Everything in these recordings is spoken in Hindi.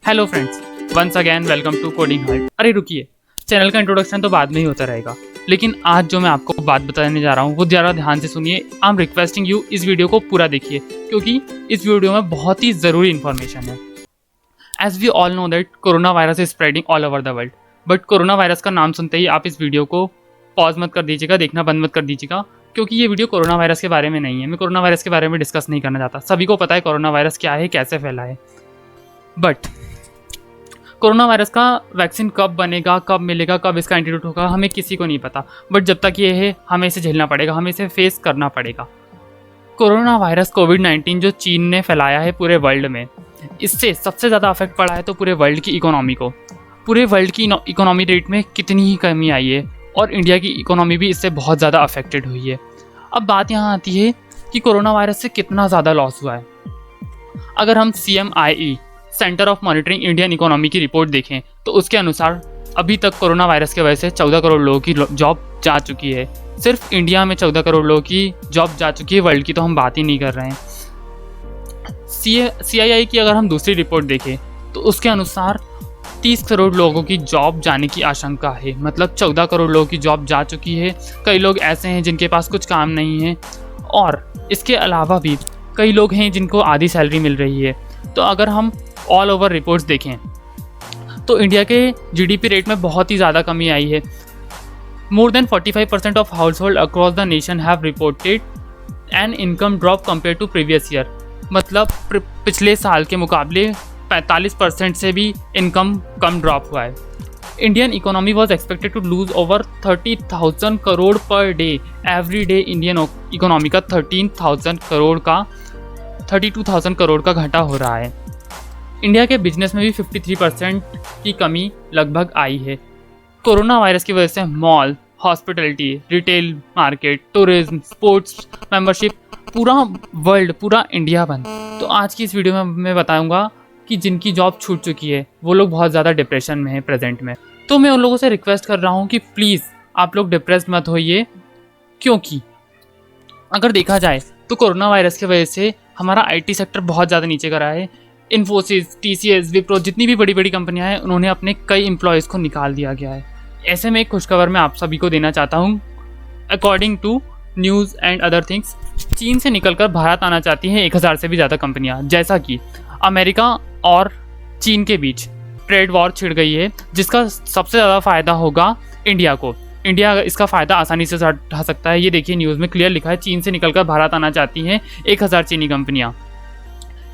Hello friends, once again welcome to coding height. अरे रुकिए, चैनल का इंट्रोडक्शन तो बाद में ही होता रहेगा, लेकिन आज जो मैं आपको बात बताने जा रहा हूँ वो ज़रा ध्यान से सुनिए। आई एम रिक्वेस्टिंग यू, इस वीडियो को पूरा देखिए क्योंकि इस वीडियो में बहुत ही ज़रूरी इन्फॉर्मेशन है। As we all know that corona virus is spreading all over the world, but corona virus का नाम सुनते ही आप इस वीडियो को पॉज मत कर दीजिएगा, देखना बंद मत कर दीजिएगा, क्योंकि ये वीडियो कोरोना वायरस के बारे में नहीं है। मैं कोरोना वायरस के बारे में डिस्कस नहीं करना चाहता। सभी को पता है कोरोना वायरस क्या है, कैसे फैला है, बट कोरोना वायरस का वैक्सीन कब बनेगा, कब मिलेगा, कब इसका एंटीडोट होगा, हमें किसी को नहीं पता। बट जब तक ये है हमें इसे झेलना पड़ेगा, हमें इसे फेस करना पड़ेगा। कोरोना वायरस कोविड-19 जो चीन ने फैलाया है पूरे वर्ल्ड में, इससे सबसे ज़्यादा अफेक्ट पड़ा है तो पूरे वर्ल्ड की इकोनॉमी को। पूरे वर्ल्ड की इकोनॉमी रेट में कितनी ही कमी आई है और इंडिया की इकोनॉमी भी इससे बहुत ज़्यादा अफेक्टेड हुई है। अब बात यहाँ आती है कि कोरोना वायरस से कितना ज़्यादा लॉस हुआ है। अगर हम CMIE centre of monitoring Indian economy की रिपोर्ट देखें तो उसके अनुसार अभी तक कोरोना वायरस की वजह से 14 करोड़ लोगों की जॉब जा चुकी है। सिर्फ इंडिया में 14 करोड़ लोगों की जॉब जा चुकी है, वर्ल्ड की तो हम बात ही नहीं कर रहे हैं। CII की अगर हम दूसरी रिपोर्ट देखें तो उसके अनुसार 30 करोड़ लोगों की जॉब जाने की आशंका है, मतलब 14 करोड़ लोगों की जॉब जा चुकी है। कई लोग ऐसे हैं जिनके पास कुछ काम नहीं है और इसके अलावा भी कई लोग हैं जिनको आधी सैलरी मिल रही है। तो अगर हम ऑल ओवर रिपोर्ट्स देखें तो इंडिया के GDP रेट में बहुत ही ज़्यादा कमी आई है। More than 45% of household across the nation have reported an income drop compare to previous year, मतलब पिछले साल के मुकाबले 45% से भी इनकम कम ड्रॉप हुआ है। Indian economy was expected to lose over 30,000 crore per day every day. Indian economy का 32,000 करोड़ का घाटा हो रहा है। इंडिया के बिजनेस में भी 53% की कमी लगभग आई है। कोरोना वायरस की वजह से mall, hospitality, retail market, tourism, sports membership, पूरा वर्ल्ड, पूरा इंडिया बंद। तो आज की इस वीडियो में मैं बताऊंगा कि जिनकी जॉब छूट चुकी है वो लोग बहुत ज़्यादा डिप्रेशन में हैं प्रेजेंट में। तो मैं उन लोगों से रिक्वेस्ट कर रहा हूँ कि प्लीज़ आप लोग डिप्रेस मत होइए, क्योंकि अगर देखा जाए तो कोरोना वायरस की वजह से हमारा IT सेक्टर बहुत ज़्यादा नीचे करा है। इन्फोसिस, TCS, विप्रो, जितनी भी बड़ी बड़ी कंपनियां हैं उन्होंने अपने कई एम्प्लॉयज़ को निकाल दिया गया है। ऐसे में एक खुशखबर मैं आप सभी को देना चाहता हूँ। According to news and other things, चीन से निकलकर भारत आना चाहती हैं 1000 से भी ज़्यादा कंपनियां। जैसा कि अमेरिका और चीन के बीच ट्रेड वॉर छिड़ गई है, जिसका सबसे ज़्यादा फ़ायदा होगा इंडिया को। इंडिया इसका फ़ायदा आसानी से उठा सकता है। ये देखिए न्यूज़ में क्लियर लिखा है, चीन से निकलकर भारत आना चाहती हैं 1000 चीनी कंपनियाँ।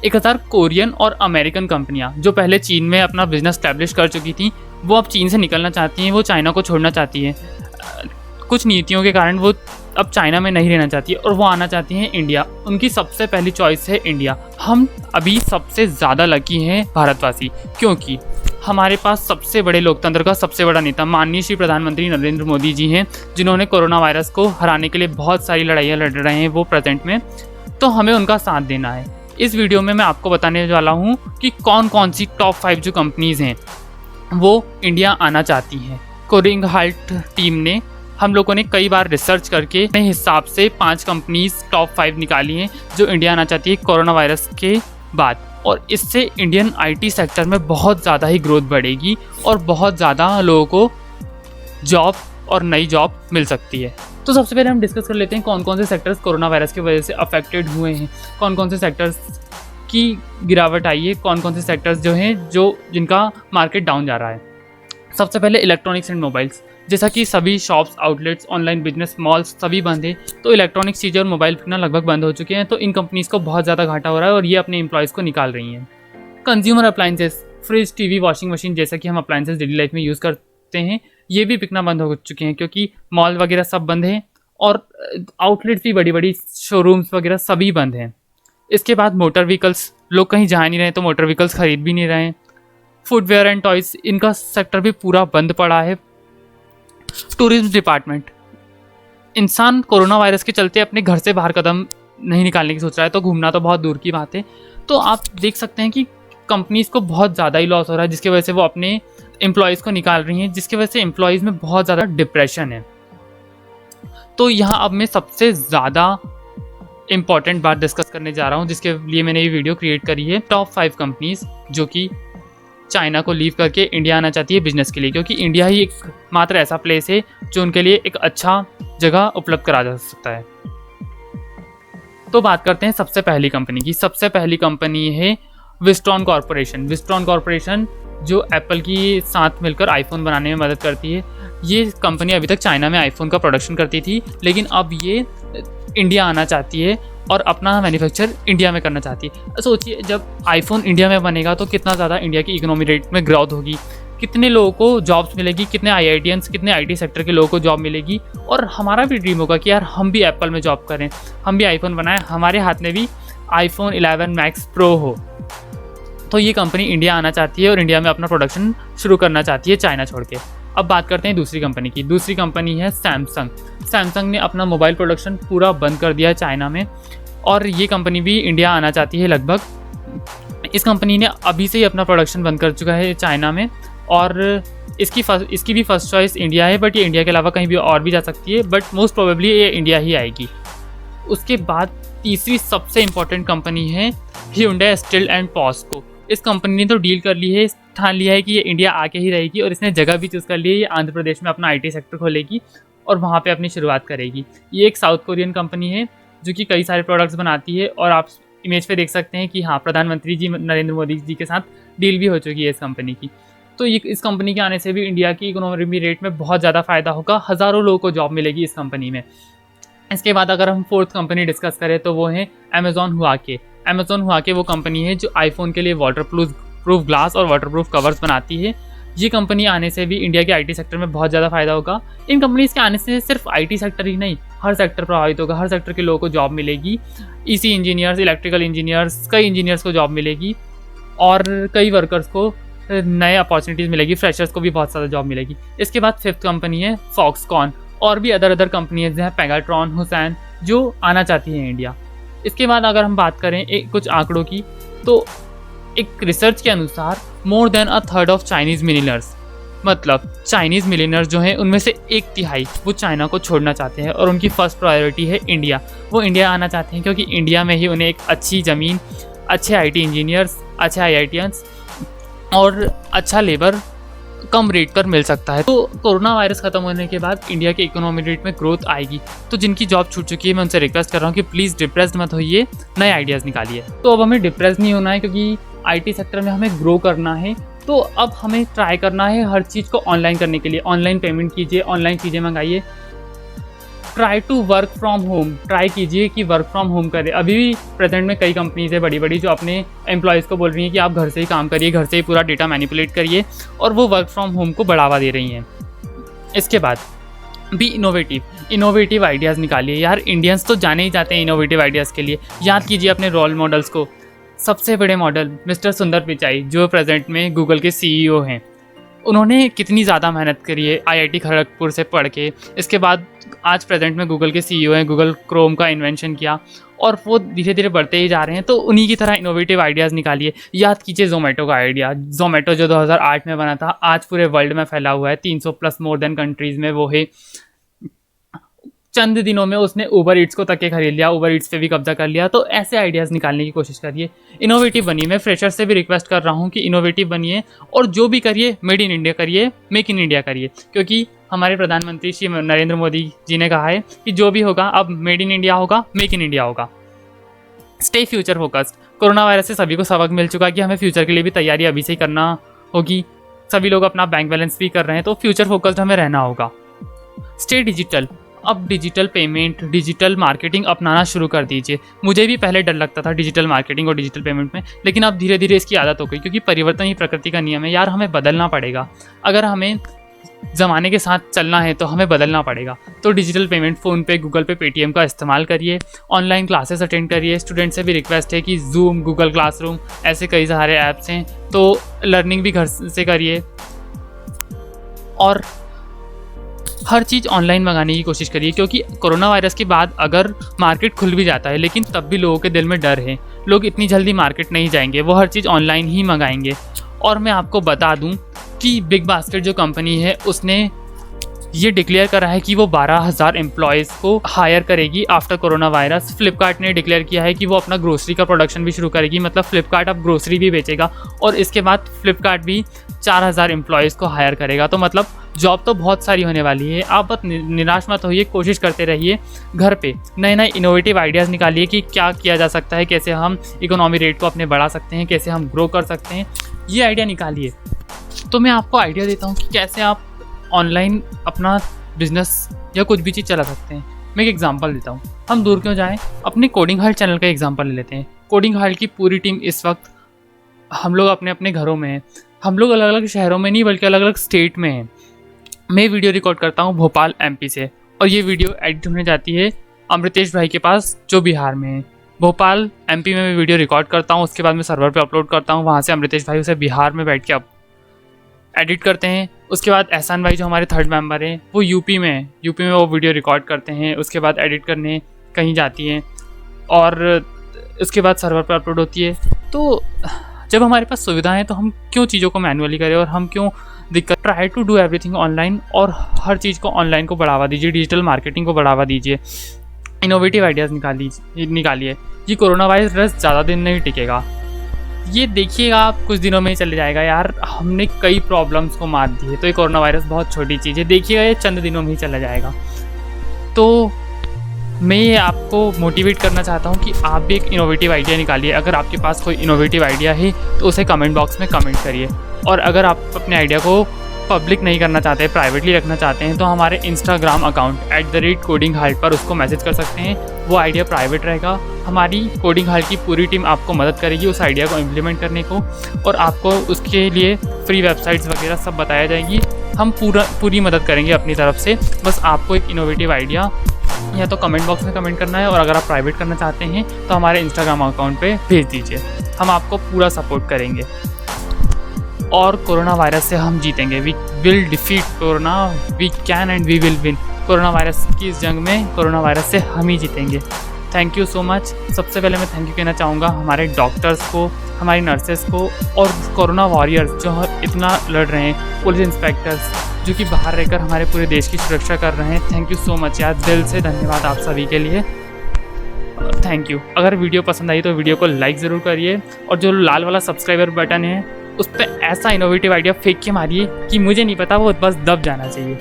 1000 कोरियन और अमेरिकन कंपनियां जो पहले चीन में अपना बिजनेस स्टैब्लिश कर चुकी थी, वो अब चीन से निकलना चाहती हैं, वो चाइना को छोड़ना चाहती हैं। कुछ नीतियों के कारण वो अब चाइना में नहीं रहना चाहती है और वो आना चाहती हैं इंडिया। उनकी सबसे पहली चॉइस है इंडिया। हम अभी सबसे ज़्यादा लकी हैं भारतवासी, क्योंकि हमारे पास सबसे बड़े लोकतंत्र का सबसे बड़ा नेता माननीय श्री प्रधानमंत्री नरेंद्र मोदी जी हैं, जिन्होंने कोरोना वायरस को हराने के लिए बहुत सारी लड़ाइयाँ लड़ रहे हैं वो प्रेजेंट में। तो हमें उनका साथ देना है। इस वीडियो में मैं आपको बताने वाला हूँ कि कौन कौन सी टॉप 5 जो कंपनीज़ हैं वो इंडिया आना चाहती हैं। कोडिंग हाइट टीम ने, हम लोगों ने कई बार रिसर्च करके अपने हिसाब से 5 कंपनीज़ टॉप 5 निकाली हैं जो इंडिया आना चाहती है कोरोना वायरस के बाद, और इससे इंडियन IT सेक्टर में बहुत ज़्यादा ही ग्रोथ बढ़ेगी और बहुत ज़्यादा लोगों को जॉब और नई जॉब मिल सकती है। तो सबसे पहले हम डिस्कस कर लेते हैं कौन कौन से सेक्टर्स कोरोना वायरस की वजह से अफेक्टेड हुए हैं, कौन कौन से सेक्टर्स की गिरावट आई है, कौन कौन से सेक्टर्स जो हैं जिनका मार्केट डाउन जा रहा है। सबसे पहले इलेक्ट्रॉनिक्स एंड मोबाइल्स। जैसा कि सभी shops, outlets, online business, malls सभी बंद है, तो इलेक्ट्रॉनिक्स चीज़ें और मोबाइल बिकना लगभग बंद हो चुके हैं। तो इन कंपनीज़ को बहुत ज़्यादा घाटा हो रहा है और ये अपने एम्प्लॉयज़ को निकाल रही हैं। Consumer appliances, fridge, TV, washing machine, जैसा कि हम अप्लाइंसेस डेली लाइफ में यूज़ करते हैं, ये भी बिकना बंद हो चुके हैं क्योंकि मॉल वगैरह सब बंद हैं और आउटलेट्स भी, बड़ी बड़ी शोरूम्स वगैरह सभी बंद हैं। इसके बाद मोटर व्हीकल्स, लोग कहीं जा नहीं रहे तो मोटर व्हीकल्स खरीद भी नहीं रहे हैं। फुटवेयर एंड टॉयज़, इनका सेक्टर भी पूरा बंद पड़ा है। टूरिज्म डिपार्टमेंट, इंसान कोरोना वायरस के चलते अपने घर से बाहर कदम नहीं निकालने की सोच रहा है, तो घूमना तो बहुत दूर की बात है। तो आप देख सकते हैं कि कंपनीज़ को बहुत ज़्यादा ही लॉस हो रहा है, जिसकी वजह से वो अपने एम्प्लॉयज़ को निकाल रही हैं, जिसकी वजह से एम्प्लॉयज़ में बहुत ज़्यादा डिप्रेशन है। तो यहाँ अब मैं सबसे ज़्यादा इंपॉर्टेंट बात डिस्कस करने जा रहा हूँ, जिसके लिए मैंने ये वीडियो क्रिएट करी है। टॉप 5 कंपनीज़ जो कि चाइना को लीव करके इंडिया आना चाहती है बिजनेस के लिए, क्योंकि इंडिया ही एक मात्र ऐसा प्लेस है जो उनके लिए एक अच्छा जगह उपलब्ध करा जा सकता है। तो बात करते हैं सबसे पहली कंपनी की। सबसे पहली कंपनी है विस्ट्रॉन कॉर्पोरेशन। विस्ट्रॉन कॉर्पोरेशन जो एप्पल की साथ मिलकर आईफोन बनाने में मदद करती है। ये कंपनी अभी तक चाइना में आईफोन का प्रोडक्शन करती थी, लेकिन अब ये इंडिया आना चाहती है और अपना मैन्युफैक्चर इंडिया में करना चाहती है। सोचिए, जब आईफोन इंडिया में बनेगा तो कितना ज़्यादा इंडिया की इकोनॉमी रेट में ग्रोथ होगी, कितने लोगों को जॉब्स मिलेगी, कितने IITians, कितने IT सेक्टर के लोगों को जॉब मिलेगी। और हमारा भी ड्रीम होगा कि यार हम भी एप्पल में जॉब करें, हम भी आईफोन बनाएं, हमारे हाथ में भी iPhone 11 Max Pro हो। तो ये कंपनी इंडिया आना चाहती है और इंडिया में अपना प्रोडक्शन शुरू करना चाहती है चाइना छोड़ के। अब बात करते हैं दूसरी कंपनी की। दूसरी कंपनी है सैमसंग। सैमसंग ने अपना मोबाइल प्रोडक्शन पूरा बंद कर दिया है चाइना में, और ये कंपनी भी इंडिया आना चाहती है लगभग। इस कंपनी ने अभी से ही अपना प्रोडक्शन बंद कर चुका है चाइना में, और इसकी भी फर्स्ट चॉइस इंडिया है, बट ये इंडिया के अलावा कहीं भी और भी जा सकती है, बट मोस्ट प्रोबेबली ये इंडिया ही आएगी। उसके बाद तीसरी सबसे इंपॉर्टेंट कंपनी है Hyundai Still and POSCO। इस कंपनी ने तो डील कर ली है, ठान लिया है कि ये इंडिया आके ही रहेगी, और इसने जगह भी चूज़ कर ली है। ये आंध्र प्रदेश में अपना IT सेक्टर खोलेगी और वहाँ पे अपनी शुरुआत करेगी। ये एक साउथ कोरियन कंपनी है जो कि कई सारे प्रोडक्ट्स बनाती है, और आप इमेज पे देख सकते हैं कि हाँ, प्रधानमंत्री जी नरेंद्र मोदी जी के साथ डील भी हो चुकी है इस कंपनी की। तो ये इस कंपनी के आने से भी इंडिया की इकोनॉमी रेट में बहुत ज़्यादा फ़ायदा होगा, हज़ारों लोगों को जॉब मिलेगी इस कंपनी में। इसके बाद अगर हम फोर्थ कंपनी डिस्कस करें तो वो है अमेज़ॉन हुआके। अमेज़ॉन हुआके वो कंपनी है जो आईफोन के लिए वाटरप्रूफ ग्लास और वाटरप्रूफ कवर्स बनाती है। ये कंपनी आने से भी इंडिया के IT सेक्टर में बहुत ज़्यादा फ़ायदा होगा। इन कंपनीज़ के आने से सिर्फ IT सेक्टर ही नहीं, हर सेक्टर प्रभावित होगा, हर सेक्टर के लोगों को जॉब मिलेगी। EC इंजीनियर्स, इलेक्ट्रिकल इंजीनियर्स, कई इंजीनियर्स को जॉब मिलेगी, और कई वर्कर्स को नए अपॉर्चुनिटीज़ मिलेगी, फ्रेशर्स को भी बहुत ज़्यादा जॉब मिलेगी। इसके बाद फिफ्थ कंपनी है फॉक्सकॉन, और भी अदर कंपनीज हैं, पेगाट्रॉन, हुसैन, जो आना चाहती हैं इंडिया। इसके बाद अगर हम बात करें कुछ आंकड़ों की, तो एक रिसर्च के अनुसार more than a third of Chinese millionaires, मतलब चाइनीज़ मिलियनर्स जो हैं उनमें से 1/3 वो चाइना को छोड़ना चाहते हैं, और उनकी फर्स्ट प्रायोरिटी है इंडिया। वो इंडिया आना चाहते हैं क्योंकि इंडिया में ही उन्हें एक अच्छी ज़मीन, अच्छे IT इंजीनियर्स, अच्छे IITians और अच्छा लेबर कम रेट पर मिल सकता है। तो कोरोना वायरस खत्म होने के बाद इंडिया के इकोनॉमी रेट में ग्रोथ आएगी। तो जिनकी जॉब छूट चुकी है, मैं उनसे रिक्वेस्ट कर रहा हूँ कि प्लीज़ डिप्रेस्ड मत होइए, नए आइडियाज़ निकालिए। तो अब हमें डिप्रेस नहीं होना है, क्योंकि IT सेक्टर में हमें ग्रो करना है। तो अब हमें ट्राई करना है हर चीज़ को ऑनलाइन करने के लिए। ऑनलाइन पेमेंट कीजिए, ऑनलाइन चीज़ें मंगाइए, try to work from home, try कीजिए कि वर्क फ्रॉम होम करें। अभी भी प्रेजेंट में कई कंपनीज है बड़ी बड़ी जो अपने एम्प्लॉयज़ को बोल रही हैं कि आप घर से ही काम करिए, घर से ही पूरा डेटा मैनिपुलेट करिए, और वो वर्क फ्रॉम होम को बढ़ावा दे रही हैं। इसके बाद बी इनोवेटिव आइडियाज़ निकालिए। यार इंडियंस तो जाने ही जाते हैं इनोवेटिव आइडियाज़ के लिए। याद कीजिए अपने रोल मॉडल्स को। सबसे बड़े मॉडल मिस्टर सुंदर पिचाई, जो प्रेजेंट में गूगल के CEO हैं। उन्होंने कितनी ज़्यादा मेहनत करी है IIT खड़गपुर से पढ़ के। इसके बाद आज प्रेजेंट में गूगल के CEO हैं, गूगल क्रोम का इन्वेंशन किया, और वो धीरे धीरे बढ़ते ही जा रहे हैं। तो उन्हीं की तरह इनोवेटिव आइडियाज़ निकालिए। याद कीजिए जोमेटो का आइडिया। जोमेटो जो 2008 में बना था, आज पूरे वर्ल्ड में फैला हुआ है, 300+ मोर देन कंट्रीज़ में वो है। चंद दिनों में उसने ऊबर ईट्स को तक के खरीद लिया, ऊबर ईट्स पे भी कब्जा कर लिया। तो ऐसे आइडियाज़ निकालने की कोशिश करिए, इनोवेटिव बनिए। मैं फ्रेशर्स से भी रिक्वेस्ट कर रहा हूँ कि इनोवेटिव बनिए, और जो भी करिए मेड इन इंडिया करिए, मेक इन इंडिया करिए, क्योंकि हमारे प्रधानमंत्री श्री नरेंद्र मोदी जी ने कहा है कि जो भी होगा अब मेड इन इंडिया होगा, मेक इन इंडिया होगा। Stay future focused. Corona virus से सभी को सबक मिल चुका है कि हमें फ्यूचर के लिए भी तैयारी अभी से ही करना होगी। सभी लोग अपना बैंक बैलेंस भी कर रहे हैं, तो फ्यूचर फोकस्ड हमें रहना होगा। Stay digital. अब डिजिटल पेमेंट, डिजिटल मार्केटिंग अपनाना शुरू कर दीजिए। मुझे भी पहले डर लगता था डिजिटल मार्केटिंग और डिजिटल पेमेंट में, लेकिन अब धीरे धीरे इसकी आदत हो गई, क्योंकि परिवर्तन ही प्रकृति का नियम है। यार हमें बदलना पड़ेगा। अगर हमें ज़माने के साथ चलना है तो हमें बदलना पड़ेगा। तो डिजिटल पेमेंट, फ़ोनपे, गूगल पे, पेटीएम का इस्तेमाल करिए। ऑनलाइन क्लासेस अटेंड करिए। स्टूडेंट से भी रिक्वेस्ट है कि जूम, गूगल क्लासरूम, ऐसे कई सारे ऐप्स हैं, तो लर्निंग भी घर से करिए, और हर चीज़ ऑनलाइन मंगाने की कोशिश करिए। क्योंकि कोरोना वायरस के बाद अगर मार्केट खुल भी जाता है, लेकिन तब भी लोगों के दिल में डर है। लोग इतनी जल्दी मार्केट नहीं जाएंगे, वो हर चीज़ ऑनलाइन ही मंगाएंगे। और मैं आपको बता दूं कि बिग बास्केट जो कंपनी है उसने ये डिक्लेयर करा है कि वो 12,000 एम्प्लॉयज़ को हायर करेगी आफ्टर कोरोना वायरस। फ्लिपकार्ट ने डिक्लेयर किया है कि वो अपना ग्रोसरी का प्रोडक्शन भी शुरू करेगी, मतलब फ्लिपकार्ट अब ग्रोसरी भी बेचेगा और इसके बाद फ्लिपकार्ट भी 4,000 एम्प्लॉयज़ को हायर करेगा। तो मतलब जॉब तो बहुत सारी होने वाली है। आप बस निराश मत होइए, कोशिश करते रहिए, घर पे नए नए इनोवेटिव आइडियाज़ निकालिए कि क्या किया जा सकता है, कैसे हम इकोनॉमी रेट को अपने बढ़ा सकते हैं, कैसे हम ग्रो कर सकते हैं, ये आइडिया निकालिए। तो मैं आपको आइडिया देता हूँ कि कैसे आप ऑनलाइन अपना बिजनेस या कुछ भी चीज़ चला सकते हैं। मैं एक एग्जांपल देता हूँ, हम दूर क्यों जाएं, अपने कोडिंग हार्ट चैनल का एग्जांपल ले लेते हैं। कोडिंग हार्ट की पूरी टीम इस वक्त हम लोग अपने अपने घरों में हैं। हम लोग अलग अलग शहरों में नहीं बल्कि अलग अलग स्टेट में हैं। मैं वीडियो रिकॉर्ड करता हूँ भोपाल एमपी से और ये वीडियो एडिट होने जाती है अमृतेश भाई के पास जो बिहार में है। भोपाल एमपी में मैं वीडियो रिकॉर्ड करता हूँ, उसके बाद मैं सर्वर पे अपलोड करता हूँ, वहाँ से अमृतेश भाई उसे बिहार में बैठ के एडिट करते हैं। उसके बाद एहसान भाई जो हमारे थर्ड मेंबर हैं वो यूपी में वो वीडियो रिकॉर्ड करते हैं, उसके बाद एडिट करने कहीं जाती हैं और उसके बाद सर्वर पर अपलोड होती है। तो जब हमारे पास सुविधाएं हैं तो हम क्यों चीज़ों को मैनुअली करें और हम क्यों दिक्कत। Try to do everything online और हर चीज़ को ऑनलाइन को बढ़ावा दीजिए, डिजिटल मार्केटिंग को बढ़ावा दीजिए, इनोवेटिव आइडियाज़ निकालिए। ये कोरोना वायरस ज़्यादा दिन नहीं टिकेगा, ये देखिएगा आप कुछ दिनों में ही चले जाएगा। यार हमने कई प्रॉब्लम्स को मात दी है, तो ये कोरोना वायरस बहुत छोटी चीज़ है, देखिएगा ये चंद दिनों में ही चला जाएगा। तो मैं ये आपको मोटिवेट करना चाहता हूँ कि आप भी एक इनोवेटिव आइडिया निकालिए। अगर आपके पास कोई इनोवेटिव आइडिया है तो उसे कमेंट बॉक्स में कमेंट करिए, और अगर आप अपने आइडिया को पब्लिक नहीं करना चाहते, प्राइवेटली रखना चाहते हैं, तो हमारे इंस्टाग्राम अकाउंट @कोडिंग हार्ट पर उसको मैसेज कर सकते हैं। वो आइडिया प्राइवेट रहेगा। हमारी कोडिंग हार्ट की पूरी टीम आपको मदद करेगी उस आइडिया को इम्प्लीमेंट करने को, और आपको उसके लिए फ्री वेबसाइट्स वगैरह सब बताया जाएगी। हम पूरी मदद करेंगे अपनी तरफ से। बस आपको एक इनोवेटिव आइडिया या तो कमेंट बॉक्स में कमेंट करना है, और अगर आप प्राइवेट करना चाहते हैं तो हमारे इंस्टाग्राम अकाउंट पे भेज दीजिए, हम आपको पूरा सपोर्ट करेंगे। और कोरोना वायरस से हम जीतेंगे। We will defeat corona, we can and we will win. Corona virus की इस जंग में कोरोना वायरस से हम ही जीतेंगे। Thank you so much. सबसे पहले मैं थैंक यू कहना चाहूँगा हमारे डॉक्टर्स को, हमारी नर्सेस को, और कोरोना वॉरियर्स जो इतना लड़ रहे हैं, पुलिस इंस्पेक्टर्स जो कि बाहर रहकर हमारे पूरे देश की सुरक्षा कर रहे हैं। थैंक यू सो मच यार, दिल से धन्यवाद आप सभी के लिए, थैंक यू। अगर वीडियो पसंद आई तो वीडियो को लाइक ज़रूर करिए, और जो लाल वाला सब्सक्राइबर बटन है उस पर ऐसा इनोवेटिव आइडिया फेंक के मारिए कि मुझे नहीं पता, वो बस दब जाना चाहिए।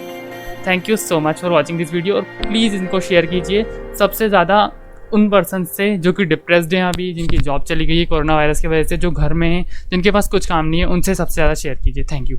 Thank you so much for watching this video, और प्लीज़ इनको शेयर कीजिए सबसे ज़्यादा उन पर्सन से जो कि डिप्रेस्ड हैं अभी, जिनकी जॉब चली गई है कोरोना वायरस की वजह से, जो घर में हैं, जिनके पास कुछ काम नहीं है, उनसे सबसे ज़्यादा शेयर कीजिए। Thank you.